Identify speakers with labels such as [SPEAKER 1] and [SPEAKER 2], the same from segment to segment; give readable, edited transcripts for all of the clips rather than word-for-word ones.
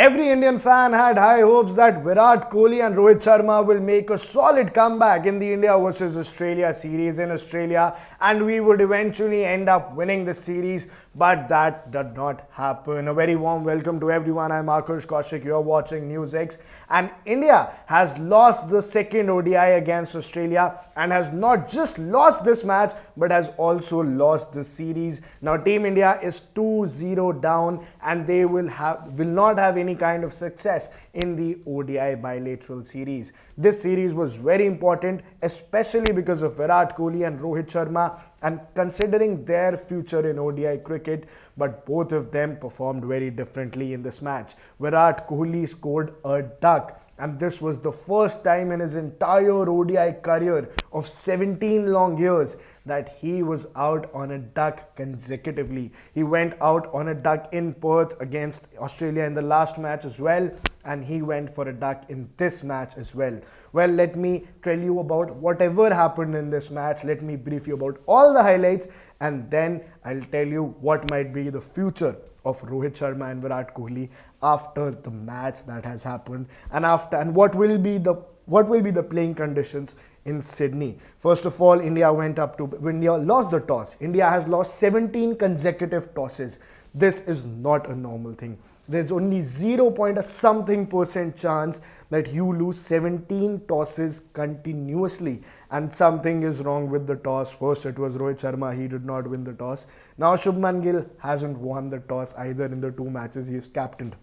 [SPEAKER 1] Every Indian fan had high hopes that Virat Kohli and Rohit Sharma will make a solid comeback in the India versus Australia series in Australia, and we would eventually end up winning the series, but that did not happen. A very warm welcome to everyone. I'm Akash Kaushik. You're watching NewsX, and India has lost the second ODI against Australia and has not just lost this match but has also lost the series. Now Team India is 2-0 down, and they will not have any kind of success in the ODI bilateral series. This series was very important, especially because of Virat Kohli and Rohit Sharma, and considering their future in ODI cricket, but both of them performed very differently in this match. Virat Kohli scored a duck, and this was the first time in his entire ODI career of 17 long years that he was out on a duck consecutively. He went out on a duck in Perth against Australia in the last match as well, and he went for a duck in this match as well. Well, let me tell you about whatever happened in this match. Let me brief you about all the highlights, and then I'll tell you what might be the future of Rohit Sharma and Virat Kohli after the match that has happened, and what will be the playing conditions in Sydney. First of all, India lost the toss. India has lost 17 consecutive tosses. This is not a normal thing. There's only 0.something% chance that you lose 17 tosses continuously, and something is wrong with the toss. First it was Rohit Sharma, he did not win the toss. Now Shubman Gill hasn't won the toss either in the two matches he has captained.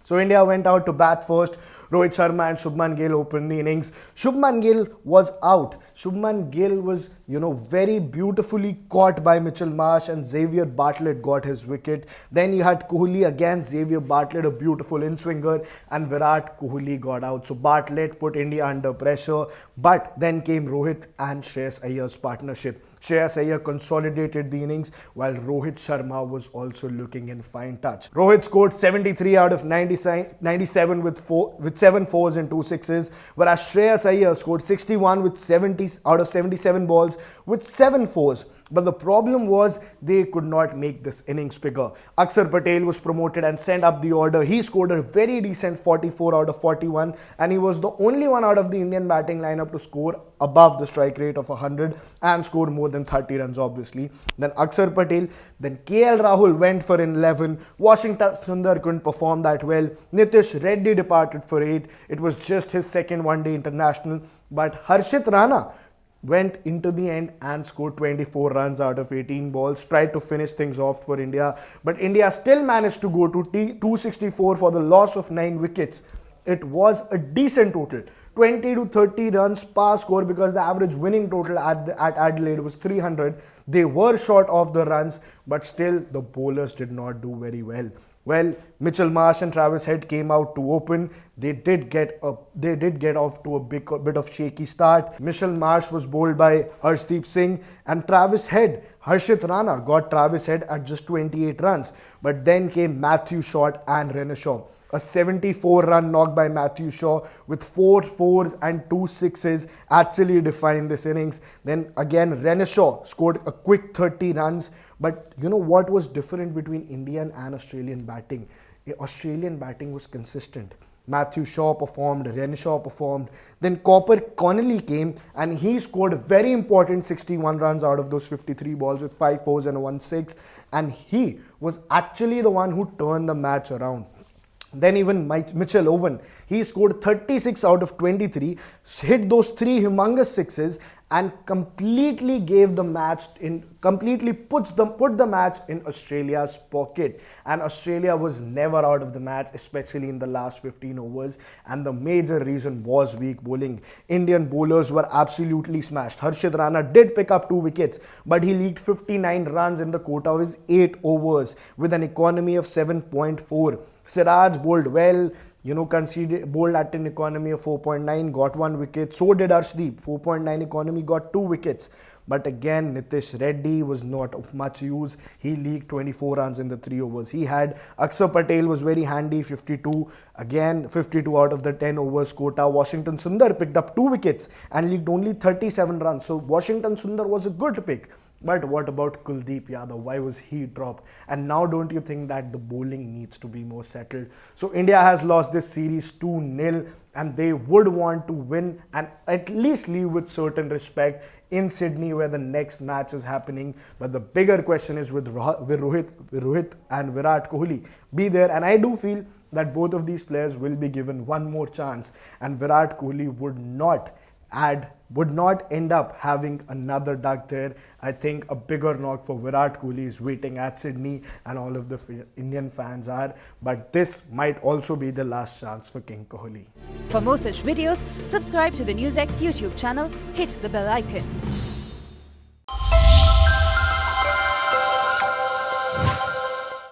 [SPEAKER 1] So India went out to bat first. Rohit Sharma and Shubman Gill opened the innings. Shubman Gill was out. Shubman Gill was, very beautifully caught by Mitchell Marsh, and Xavier Bartlett got his wicket. Then you had Kohli against Xavier Bartlett, a beautiful in-swinger, and Virat Kohli got out. So Bartlett put India under pressure, but then came Rohit and Shreyas Iyer's partnership. Shreyas Iyer consolidated the innings while Rohit Sharma was also looking in fine touch. Rohit scored 73 out of 97 with 7 fours and 2 sixes, whereas Shreyas Iyer scored 61 with 70 out of 77 balls with 7 fours. But the problem was they could not make this innings bigger. Akshar Patel was promoted and sent up the order. He scored a very decent 44 out of 41, and he was the only one out of the Indian batting lineup to score above the strike rate of 100 and score more than 30 runs obviously. Then Akshar Patel, then KL Rahul went for 11. Washington Sundar couldn't perform that well. Nitish Reddy departed for 8. It was just his second one-day international, but Harshit Rana went into the end and scored 24 runs out of 18 balls, tried to finish things off for India, but India still managed to go to 264 for the loss of 9 wickets. It was a decent total, 20 to 30 runs per score, because the average winning total at Adelaide was 300. They were short of the runs, but still the bowlers did not do very well. Well, Mitchell Marsh and Travis Head came out to open. They did get off to a bit of shaky start. Mitchell Marsh was bowled by Harshdeep Singh, and Travis Head, Harshit Rana got Travis Head at just 28 runs. But then came Matthew Short and Renishaw. A 74-run knock by Matthew Shaw with 4 fours and 2 sixes actually defined this innings. Then again, Renishaw scored a quick 30 runs. But you know what was different between Indian and Australian batting? Australian batting was consistent. Matthew Shaw performed, Renishaw performed. Then Copper Connolly came, and he scored a very important 61 runs out of those 53 balls with 5 fours and 1 6. And he was actually the one who turned the match around. Then even Mitchell Owen, he scored 36 out of 23, hit those 3 humongous sixes, and completely put the match in Australia's pocket. And Australia was never out of the match, especially in the last 15 overs. And the major reason was weak bowling. Indian bowlers were absolutely smashed. Harshit Rana did pick up 2 wickets, but he leaked 59 runs in the quota of his 8 overs with an economy of 7.4. Siraj bowled well, bowled at an economy of 4.9, got 1 wicket. So did Arshdeep, 4.9 economy, got 2 wickets. But again, Nitish Reddy was not of much use. He leaked 24 runs in the 3 overs he had. Akshar Patel was very handy, 52. Again, 52 out of the 10 overs quota. Washington Sundar picked up 2 wickets and leaked only 37 runs. So Washington Sundar was a good pick. But what about Kuldeep Yadav? Why was he dropped? And now don't you think that the bowling needs to be more settled? So India has lost this series 2-0 and they would want to win and at least leave with certain respect in Sydney where the next match is happening. But the bigger question is with Rohit and Virat Kohli be there, and I do feel that both of these players will be given one more chance and Virat Kohli would not end up having another duck there. I think a bigger knock for Virat Kohli is waiting at Sydney and all of the Indian fans are. But this might also be the last chance for King Kohli.
[SPEAKER 2] For more such videos, subscribe to the NewsX YouTube channel, hit the bell icon.